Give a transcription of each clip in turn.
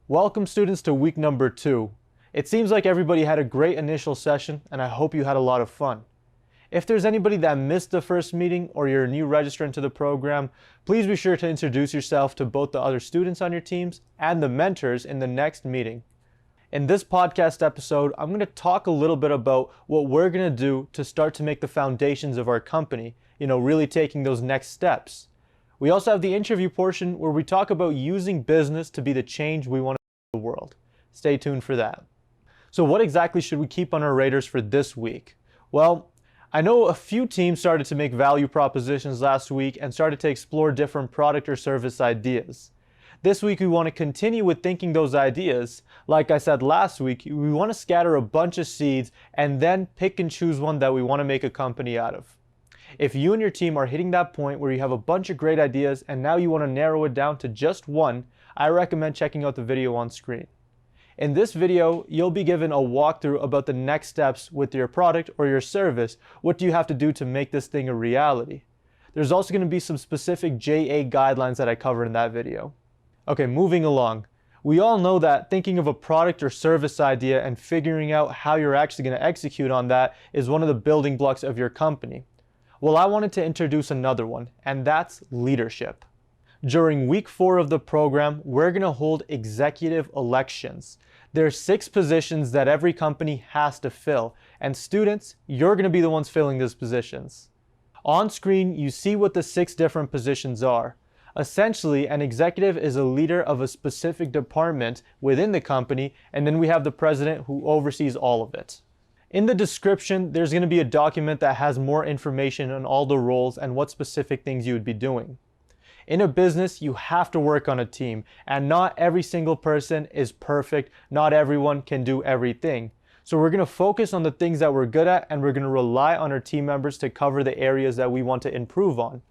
Welcome students to week number 2. It seems like everybody had a great initial session and I hope you had a lot of fun. If there's anybody that missed the first meeting or you're a new registrant to the program, please be sure to introduce yourself to both the other students on your teams and the mentors in the next meeting. In this podcast episode, I'm going to talk a little bit about what we're going to do to start to make the foundations of our company, really taking those next steps. We also have the interview portion where we talk about using business to be the change we want to see in the world. Stay tuned for that. So what exactly should we keep on our radars for this week? Well, I know a few teams started to make value propositions last week and started to explore different product or service ideas. This week we want to continue with thinking those ideas. Like I said last week, we want to scatter a bunch of seeds and then pick and choose one that we want to make a company out of. If you and your team are hitting that point where you have a bunch of great ideas and now you want to narrow it down to just one, I recommend checking out the video on screen. In this video, you'll be given a walkthrough about the next steps with your product or your service. What do you have to do to make this thing a reality? There's also going to be some specific JA guidelines that I cover in that video. Okay, moving along. We all know that thinking of a product or service idea and figuring out how you're actually going to execute on that is one of the building blocks of your company. Well, I wanted to introduce another one, and that's leadership. During week 4 of the program, we're going to hold executive elections. There are 6 positions that every company has to fill, and students, you're going to be the ones filling these positions. On screen, you see what the 6 different positions are. Essentially, an executive is a leader of a specific department within the company, and then we have the president who oversees all of it. In the description, there's going to be a document that has more information on all the roles and what specific things you would be doing. In a business, you have to work on a team, and not every single person is perfect. Not everyone can do everything. So we're going to focus on the things that we're good at, and we're going to rely on our team members to cover the areas that we want to improve on.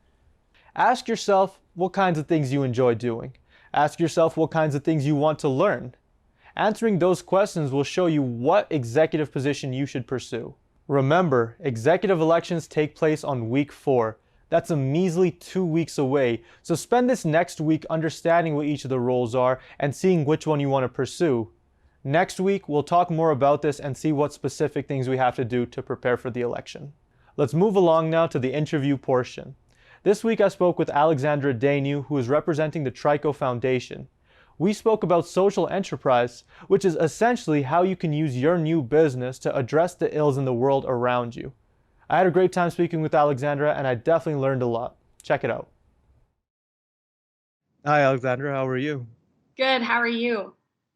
Ask yourself what kinds of things you enjoy doing. Ask yourself what kinds of things you want to learn. Answering those questions will show you what executive position you should pursue. Remember, executive elections take place on week 4. That's a measly 2 weeks away, so spend this next week understanding what each of the roles are and seeing which one you want to pursue. Next week, we'll talk more about this and see what specific things we have to do to prepare for the election. Let's move along now to the interview portion. This week I spoke with Alexandra Daignault, who is representing the Trico Foundation. We spoke about social enterprise, which is essentially how you can use your new business to address the ills in the world around you. I had a great time speaking with Alexandra, and I definitely learned a lot. Check it out. Hi, Alexandra. How are you? Good. How are you?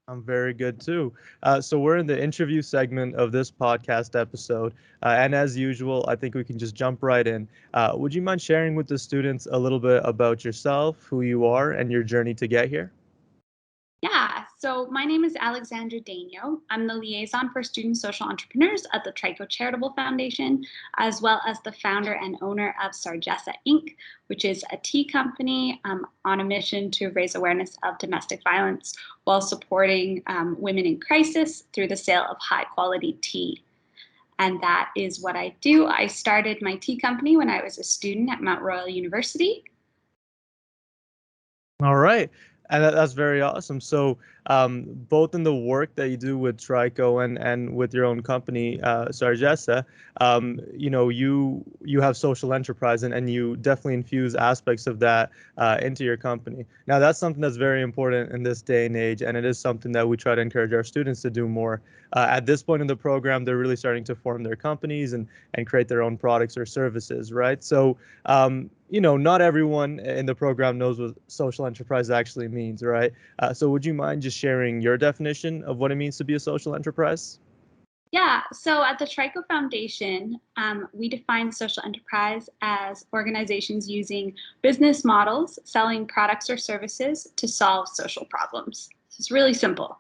I'm very good too. So we're in the interview segment of this podcast episode. And as usual, I think we can just jump right in. Would you mind sharing with the students a little bit about yourself, who you are, and your journey to get here? Yeah, so my name is Alexandra Daignault. I'm the liaison for student social entrepreneurs at the Trico Charitable Foundation, as well as the founder and owner of Sargessa Inc., which is a tea company on a mission to raise awareness of domestic violence while supporting women in crisis through the sale of high-quality tea. And that is what I do. I started my tea company when I was a student at Mount Royal University. All right. And that's very awesome. So both in the work that you do with Trico and with your own company, Sargessa, you have social enterprise and you definitely infuse aspects of that into your company. Now, that's something that's very important in this day and age, and it is something that we try to encourage our students to do more. At this point in the program, they're really starting to form their companies and create their own products or services, right? So, not everyone in the program knows what social enterprise actually means, right? So would you mind just sharing your definition of what it means to be a social enterprise? Yeah, so at the Trico Foundation, we define social enterprise as organizations using business models, selling products or services to solve social problems. It's really simple.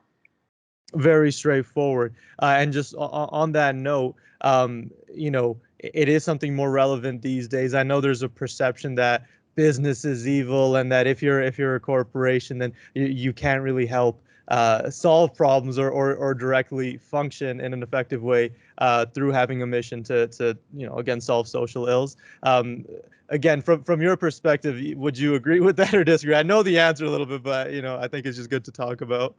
Very straightforward. And just on that note, it is something more relevant these days. I know there's a perception that business is evil and that if you're a corporation, then you can't really help solve problems or directly function in an effective way through having a mission to again solve social ills. again, from your perspective, would you agree with that or disagree? I know the answer a little bit, but I think it's just good to talk about.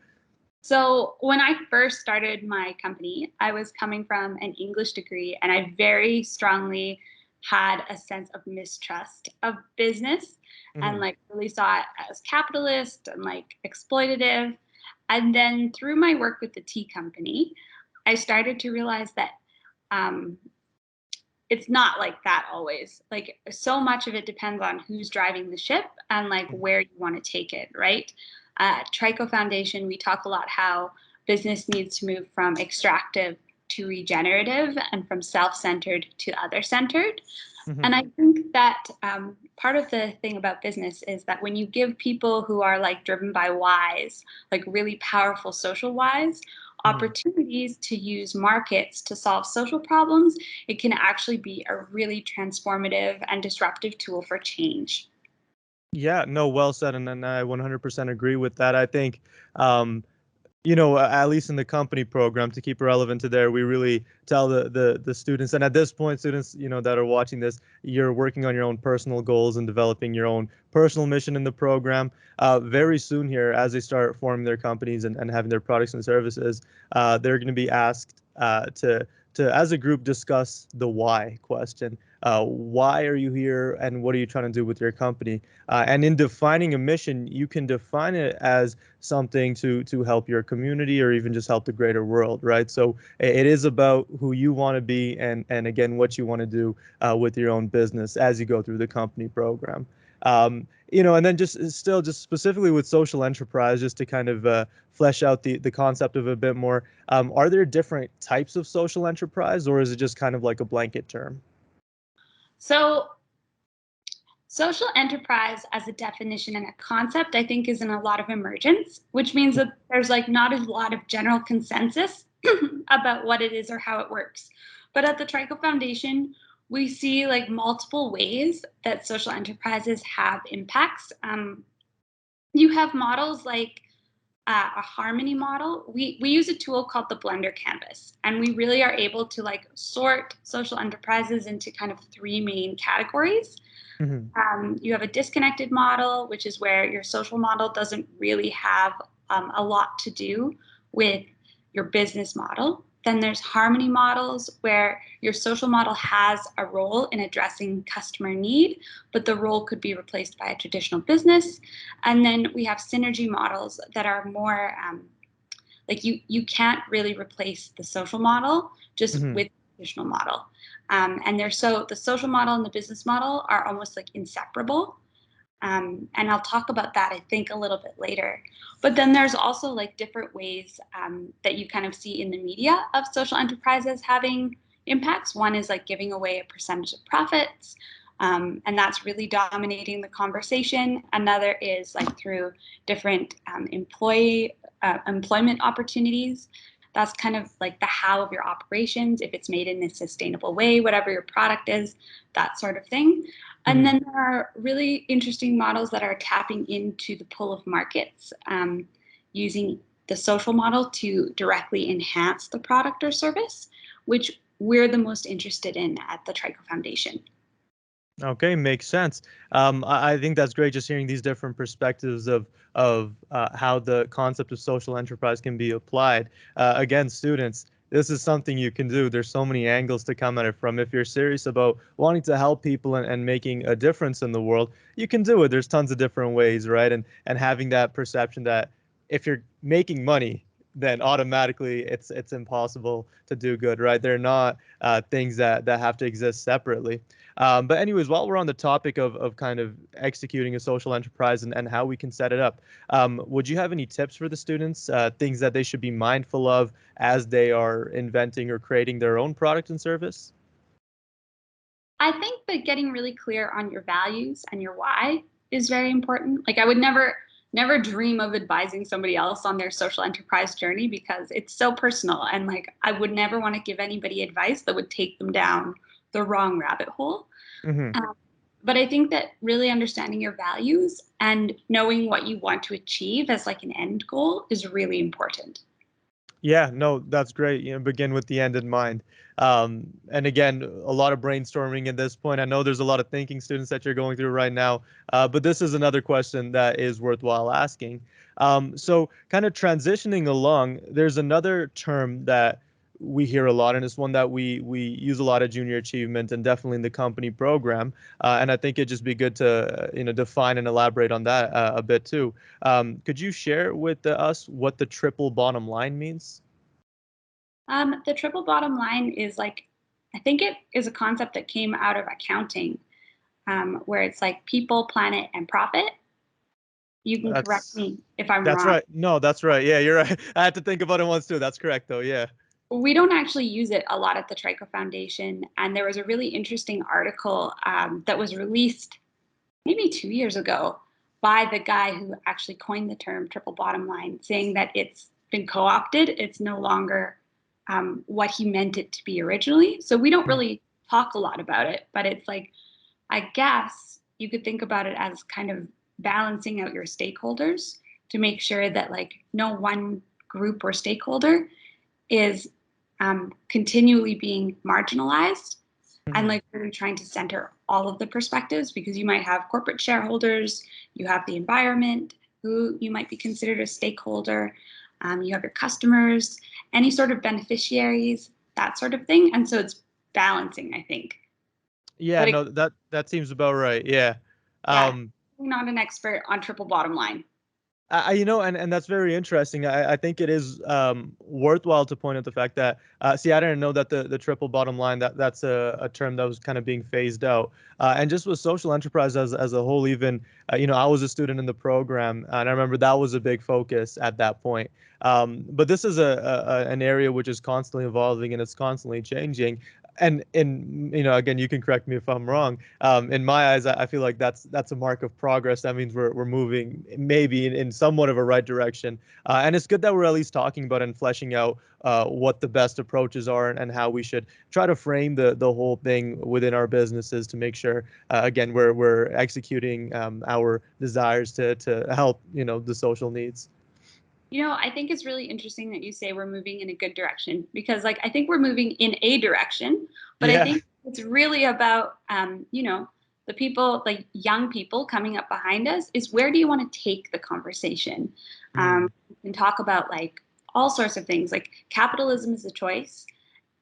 So when I first started my company, I was coming from an English degree, and I very strongly had a sense of mistrust of business and Hmm. like really saw it as capitalist and like exploitative. And then through my work with the tea company, I started to realize that um, it's not like that always. Like so much of it depends on who's driving the ship and like where you want to take it, right? Trico Foundation, we talk a lot how business needs to move from extractive to regenerative and from self-centered to other-centered. Hmm. And I think that part of the thing about business is that when you give people who are like driven by whys, like really powerful social whys, Hmm. opportunities to use markets to solve social problems, it can actually be a really transformative and disruptive tool for change. Yeah, no, well said, and I 100% agree with that. I think, um, at least in the company program, to keep it relevant to there, we really tell the students, and at this point, students, that are watching this, you're working on your own personal goals and developing your own personal mission in the program. Very soon here, as they start forming their companies and having their products and services, they're going to be asked to, as a group, discuss the why question. Why are you here, and what are you trying to do with your company? And in defining a mission, you can define it as something to help your community or even just help the greater world, right? So it is about who you want to be and again what you want to do with your own business as you go through the company program. And then just specifically with social enterprise, just to kind of flesh out the concept of it a bit more. Are there different types of social enterprise, or is it just kind of like a blanket term? So social enterprise as a definition and a concept, I think, is in a lot of emergence, which means that there's like not a lot of general consensus about what it is or how it works. But at the Trico Foundation, we see like multiple ways that social enterprises have impacts. You have models like a harmony model. We use a tool called the Blender Canvas, and we really are able to like sort social enterprises into kind of three main categories. Hmm. You have a disconnected model, which is where your social model doesn't really have a lot to do with your business model. Then there's harmony models where your social model has a role in addressing customer need, but the role could be replaced by a traditional business. And then we have synergy models that are more like you can't really replace the social model just Hmm. with the traditional model. And they're so the social model and the business model are almost like inseparable. And I'll talk about that, I think, a little bit later. But then there's also like different ways that you kind of see in the media of social enterprises having impacts. One is like giving away a percentage of profits, and that's really dominating the conversation. Another is like through different employment opportunities. That's kind of like the how of your operations, if it's made in a sustainable way, whatever your product is, that sort of thing. And Hmm. then there are really interesting models that are tapping into the pull of markets, using the social model to directly enhance the product or service, which we're the most interested in at the Trico Foundation. Okay, makes sense. I think that's great just hearing these different perspectives of how the concept of social enterprise can be applied. Again, students, this is something you can do. There's so many angles to come at it from. If you're serious about wanting to help people and making a difference in the world, you can do it. There's tons of different ways, right? And having that perception that if you're making money, then automatically it's impossible to do good, right? They're not things that have to exist separately. But anyways, while we're on the topic of kind of executing a social enterprise and how we can set it up, would you have any tips for the students, things that they should be mindful of as they are inventing or creating their own product and service? I think that getting really clear on your values and your why is very important. Like I would never dream of advising somebody else on their social enterprise journey because it's so personal, and like I would never want to give anybody advice that would take them down the wrong rabbit hole. Hmm. Um, but I think that really understanding your values and knowing what you want to achieve as like an end goal is really important. Yeah, no, that's great. Begin with the end in mind. And again, a lot of brainstorming at this point. I know there's a lot of thinking students that you're going through right now, but this is another question that is worthwhile asking. So kind of transitioning along, there's another term that we hear a lot, and it's one that we use a lot of junior achievement and definitely in the company program. And I think it'd just be good to define and elaborate on that a bit too. Could you share with us what the triple bottom line means? The triple bottom line is like, I think it is a concept that came out of accounting, where it's like people, planet, and profit. You can correct That's me if I'm that's wrong. right. No, that's right. Yeah, you're right. I had to think about it once too. That's correct though. Yeah. We don't actually use it a lot at the Trico Foundation. And there was a really interesting article that was released maybe 2 years ago by the guy who actually coined the term triple bottom line, saying that it's been co opted. It's no longer what he meant it to be originally. So we don't really talk a lot about it, but it's like, I guess you could think about it as kind of balancing out your stakeholders to make sure that like no one group or stakeholder is continually being marginalized, and Mhm. like really trying to center all of the perspectives, because you might have corporate shareholders, you have the environment who you might be considered a stakeholder, you have your customers, any sort of beneficiaries, that sort of thing. And so it's balancing, I think. Yeah, But it, no, that seems about right. Yeah. yeah, Um, I'm not an expert on triple bottom line. and that's very interesting. I think it is worthwhile to point out the fact that see, I didn't know that the triple bottom line that's a term that was kind of being phased out. And just with social enterprise as a whole, even I was a student in the program, and I remember that was a big focus at that point. But this is an area which is constantly evolving and it's constantly changing. And in again, you can correct me if I'm wrong. In my eyes, I feel like that's a mark of progress. That means we're moving maybe in somewhat of a right direction. And it's good that we're at least talking about and fleshing out what the best approaches are and how we should try to frame the whole thing within our businesses to make sure again we're executing our desires to help the social needs. I think it's really interesting that you say we're moving in a good direction, because like I think we're moving in a direction, but I Yeah. think it's really about the people, like young people coming up behind us, is where do you want to take the conversation? Mm-hmm. We can talk about like all sorts of things. Like capitalism is a choice,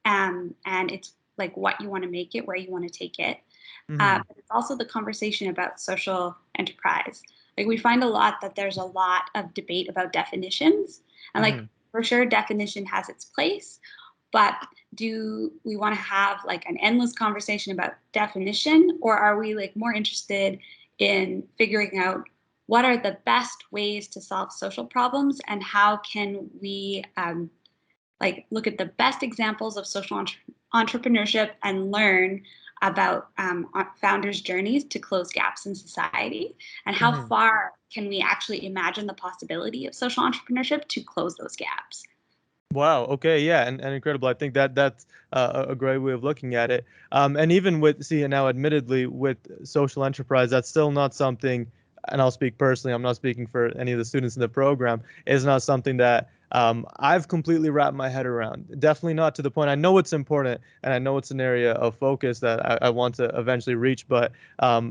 and it's like what you want to make it, where you want to take it. Mm-hmm. But it's also the conversation about social enterprise. Like we find a lot that there's a lot of debate about definitions, and like Mm-hmm. for sure definition has its place, but do we want to have like an endless conversation about definition, or are we like more interested in figuring out what are the best ways to solve social problems, and how can we like look at the best examples of social entrepreneurship and learn about founders' journeys to close gaps in society, and how Mm-hmm. far can we actually imagine the possibility of social entrepreneurship to close those gaps. Wow. Okay. Yeah. And incredible. I think that's a great way of looking at it. And even with, see, now admittedly with social enterprise, that's still not something, and I'll speak personally, I'm not speaking for any of the students in the program, is not something that I've completely wrapped my head around. Definitely not to the point. I know it's important and I know it's an area of focus that I want to eventually reach. But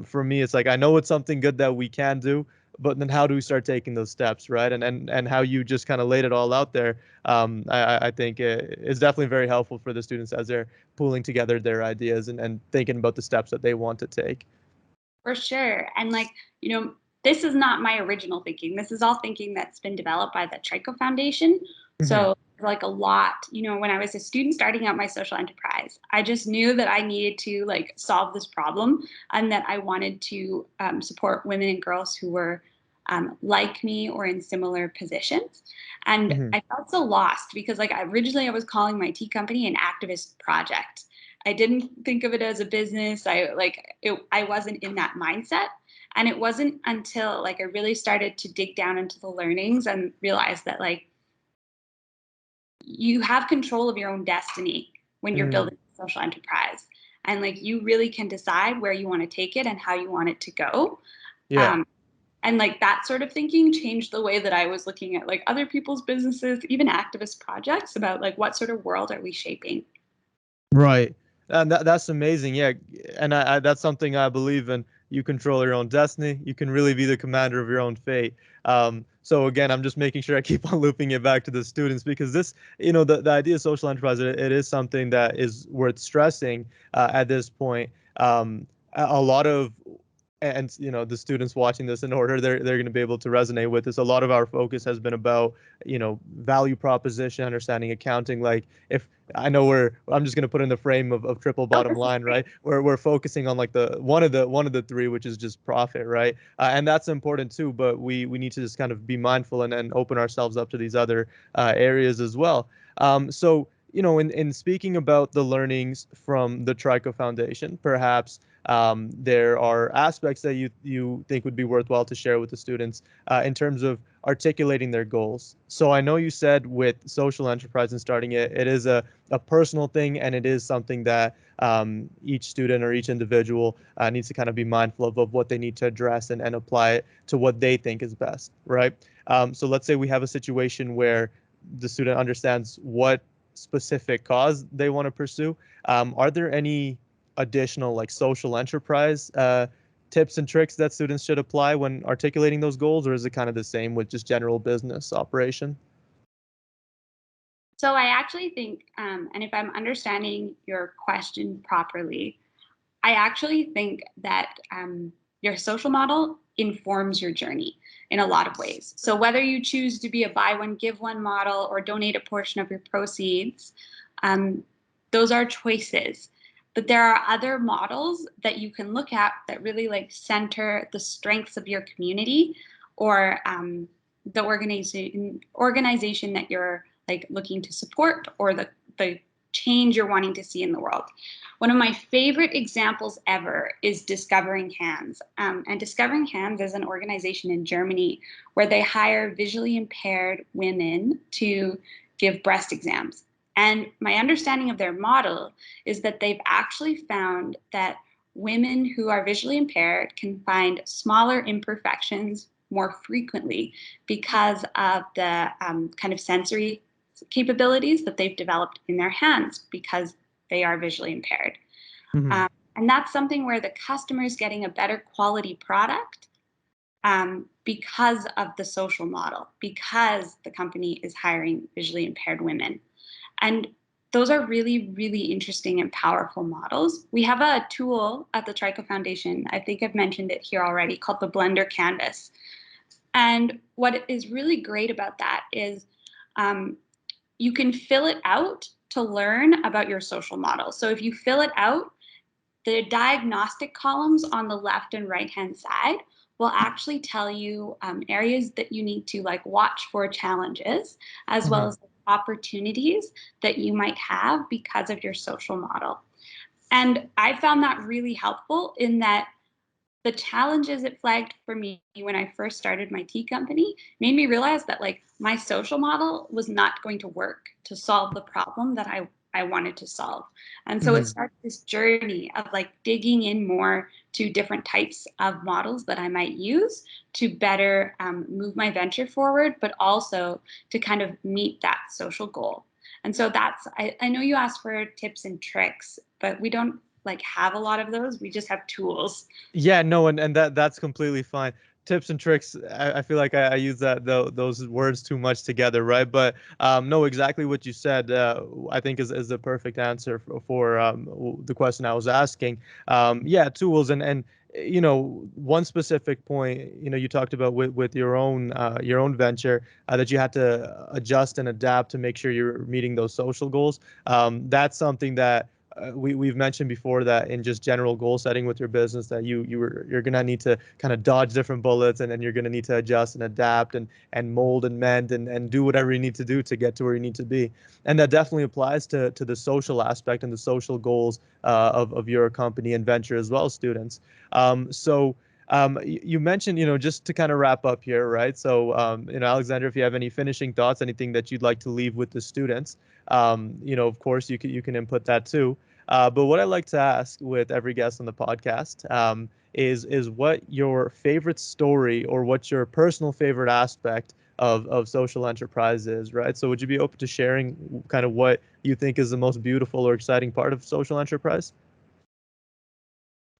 for me, it's like, I know it's something good that we can do, but then how do we start taking those steps, right? And how you just kind of laid it all out there, I think is definitely very helpful for the students as they're pooling together their ideas and thinking about the steps that they want to take. For sure. And like, this is not my original thinking. This is all thinking that's been developed by the Trico Foundation. Hmm. So like a lot, when I was a student starting out my social enterprise, I just knew that I needed to like solve this problem, and that I wanted to support women and girls who were like me or in similar positions. And Hmm. I felt so lost because like originally I was calling my tea company an activist project. I didn't think of it as a business. I wasn't in that mindset. And it wasn't until like I really started to dig down into the learnings and realized that like you have control of your own destiny when you're Hmm. building a social enterprise. And like you really can decide where you want to take it and how you want it to go. Yeah. Um, and like that sort of thinking changed the way that I was looking at like other people's businesses, even activist projects, about like what sort of world are we shaping. Right. And that's amazing. Yeah. And that's something I believe in. You control your own destiny. You can really be the commander of your own fate. So again, I'm just making sure I keep on looping it back to the students because this, the idea of social enterprise, it is something that is worth stressing at this point. A lot of and the students watching this in order they're going to be able to resonate with this. A lot of our focus has been about value proposition, understanding accounting. Like if I know I'm just going to put in the frame of triple Oh, bottom this is line, great. right? We're focusing on like the one of the three, which is just profit, right? And that's important too, but we need to just kind of be mindful and open ourselves up to these other areas as well. So in speaking about the learnings from the Trico Foundation, perhaps there are aspects that you think would be worthwhile to share with the students in terms of articulating their goals. So I know you said with social enterprise and starting it, it is a personal thing, and it is something that each student or each individual needs to kind of be mindful of what they need to address and apply it to what they think is best, right? So let's say we have a situation where the student understands what specific cause they want to pursue. Are there any additional like social enterprise tips and tricks that students should apply when articulating those goals, or is it kind of the same with just general business operation? So I actually think, and if I'm understanding your question properly, I actually think that your social model informs your journey in a lot of ways. So whether you choose to be a buy one, give one model or donate a portion of your proceeds, um, those are choices. But there are other models that you can look at that really like center the strengths of your community or the organization that you're like looking to support or the change you're wanting to see in the world. One of my favorite examples ever is Discovering Hands. And Discovering Hands is an organization in Germany where they hire visually impaired women to give breast exams. And my understanding of their model is that they've actually found that women who are visually impaired can find smaller imperfections more frequently because of the kind of sensory capabilities that they've developed in their hands because they are visually impaired. Hmm. And that's something where the customer is getting a better quality product because of the social model, because the company is hiring visually impaired women. And those are really, really interesting and powerful models. We have a tool at the Trico Foundation, I think I've mentioned it here already, called the Blender Canvas. And what is really great about that is um, you can fill it out to learn about your social model. So if you fill it out, the diagnostic columns on the left and right hand side will actually tell you areas that you need to like watch for challenges as well Hmm. as opportunities that you might have because of your social model. And I found that really helpful in that the challenges it flagged for me when I first started my tea company made me realize that like my social model was not going to work to solve the problem that I wanted to solve. And so it Hmm. started this journey of like digging in more to different types of models that I might use to better move my venture forward, but also to kind of meet that social goal. And so I know you asked for tips and tricks, but we don't like have a lot of those. We just have tools. Yeah, no, and that's completely fine. Tips and tricks. I feel like I use those words too much together, right? But no, exactly what you said. I think is the perfect answer for the question I was asking. Yeah, tools and one specific point. You talked about with your own venture that you had to adjust and adapt to make sure you're meeting those social goals. That's something that we've mentioned before that in just general goal setting with your business that you're gonna need to kind of dodge different bullets, and then you're gonna need to adjust and adapt and mold and mend and do whatever you need to do to get to where you need to be. And that definitely applies to the social aspect and the social goals of your company and venture as well, students. You mentioned, just to kind of wrap up here, right? So, Alexander, if you have any finishing thoughts, anything that you'd like to leave with the students, of course, you can input that too. But what I like to ask with every guest on the podcast is what your favorite story or what's your personal favorite aspect of social enterprise is, right? So would you be open to sharing kind of what you think is the most beautiful or exciting part of social enterprise?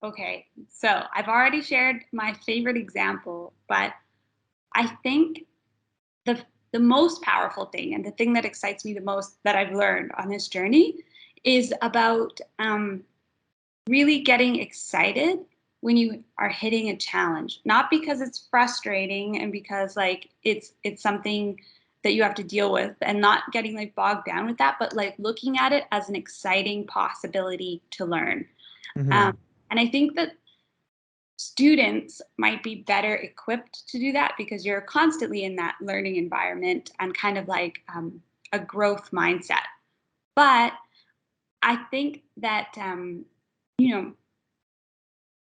Okay, so I've already shared my favorite example, but I think the the most powerful thing and the thing that excites me the most that I've learned on this journey is about really getting excited when you are hitting a challenge, not because it's frustrating and because like it's something that you have to deal with, and not getting like bogged down with that, but like looking at it as an exciting possibility to learn. Hmm. um, and I think that students might be better equipped to do that because you're constantly in that learning environment and kind of like a growth mindset. But I think that you know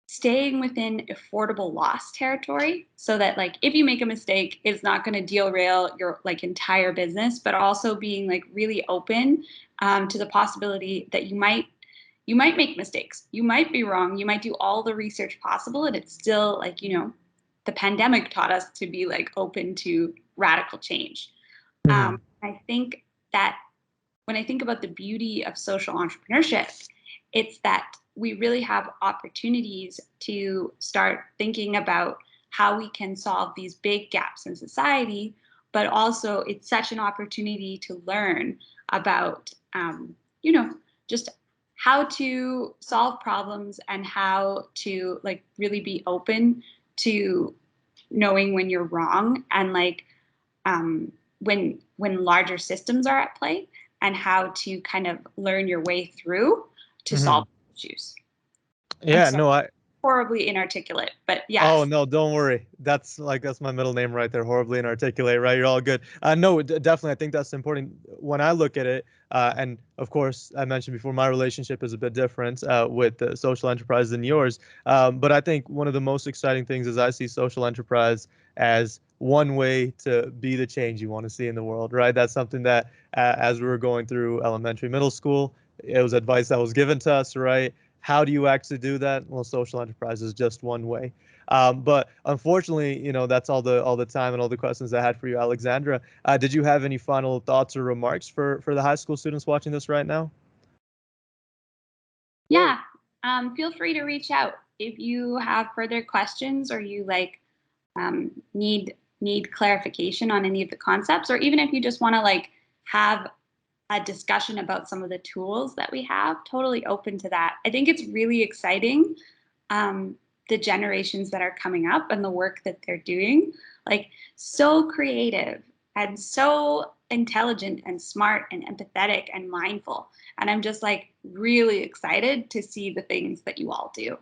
staying within affordable loss territory, so that like if you make a mistake, it's not going to derail your like entire business, but also being like really open to the possibility that you might make mistakes, you might be wrong, you might do all the research possible, and it's still like the pandemic taught us to be like open to radical change. Hmm. I think that when I think about the beauty of social entrepreneurship, it's that we really have opportunities to start thinking about how we can solve these big gaps in society, but also it's such an opportunity to learn about, you know, just how to solve problems and how to like really be open to knowing when you're wrong, and like when larger systems are at play, and how to kind of learn your way through to Hmm. solve issues. I'm Yeah, sorry, no, I horribly inarticulate, but Oh yes. no, don't worry. That's my middle name right there. Horribly inarticulate, right? You're all good. No, definitely. I think that's important. When I look at it, and of course, I mentioned before, my relationship is a bit different with the social enterprise than yours. But I think one of the most exciting things is I see social enterprise as one way to be the change you want to see in the world, right? That's something that, as we were going through elementary, middle school, it was advice that was given to us, right? How do you actually do that? Well, social enterprise is just one way. But unfortunately, that's all the time and all the questions I had for you, Alexandra. Did you have any final thoughts or remarks for the high school students watching this right now? Yeah. Feel free to reach out if you have further questions, or you like need clarification on any of the concepts, or even if you just want to like have a discussion about some of the tools that we have. Totally open to that. I think it's really exciting, the generations that are coming up and the work that they're doing. Like, so creative and so intelligent and smart and empathetic and mindful. And I'm just like really excited to see the things that you all do.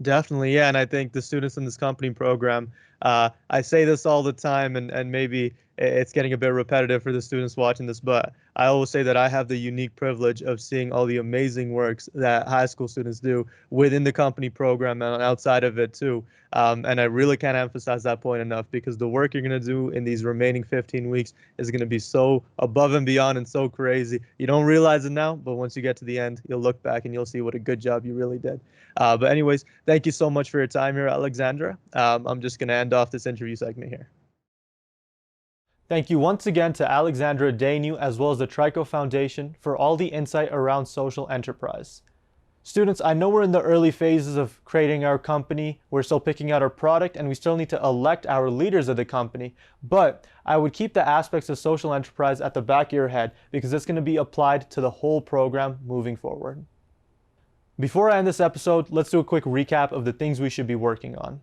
Definitely, yeah. And I think the students in this company program, I say this all the time, and maybe it's getting a bit repetitive for the students watching this, but I always say that I have the unique privilege of seeing all the amazing works that high school students do within the company program and outside of it too. And I really can't emphasize that point enough, because the work you're going to do in these remaining 15 weeks is going to be so above and beyond and so crazy. You don't realize it now, but once you get to the end, you'll look back and you'll see what a good job you really did. But anyways, thank you so much for your time here, Alexandra. I'm just going to end off this interview segment here. Thank you once again to Alexandra Daignault as well as the Trico Foundation for all the insight around social enterprise. Students, I know we're in the early phases of creating our company. We're still picking out our product and we still need to elect our leaders of the company. But I would keep the aspects of social enterprise at the back of your head, because it's going to be applied to the whole program moving forward. Before I end this episode, let's do a quick recap of the things we should be working on.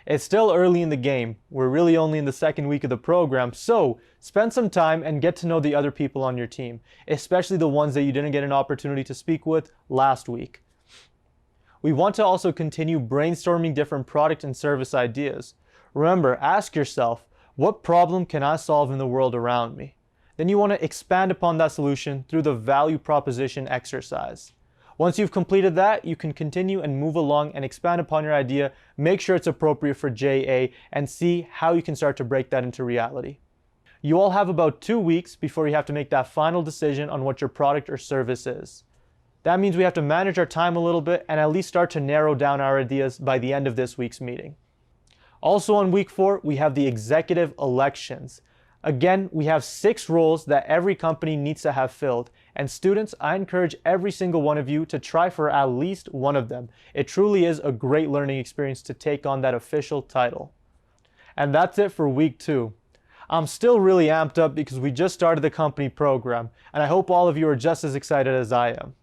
It's still early in the game. We're really only in the second week of the program, so spend some time and get to know the other people on your team, especially the ones that you didn't get an opportunity to speak with last week. We want to also continue brainstorming different product and service ideas. Remember, ask yourself, what problem can I solve in the world around me? Then you want to expand upon that solution through the value proposition exercise. Once you've completed that, you can continue and move along and expand upon your idea, make sure it's appropriate for JA, and see how you can start to break that into reality. You all have about 2 weeks before you have to make that final decision on what your product or service is. That means we have to manage our time a little bit and at least start to narrow down our ideas by the end of this week's meeting. Also on week 4, we have the executive elections. Again, we have 6 roles that every company needs to have filled. And students, I encourage every single one of you to try for at least one of them. It truly is a great learning experience to take on that official title. And that's it for week 2. I'm still really amped up because we just started the company program, and I hope all of you are just as excited as I am.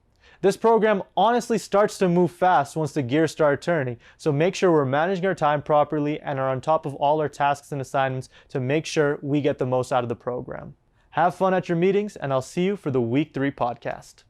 This program honestly starts to move fast once the gears start turning, so make sure we're managing our time properly and are on top of all our tasks and assignments to make sure we get the most out of the program. Have fun at your meetings, and I'll see you for the week 3 podcast.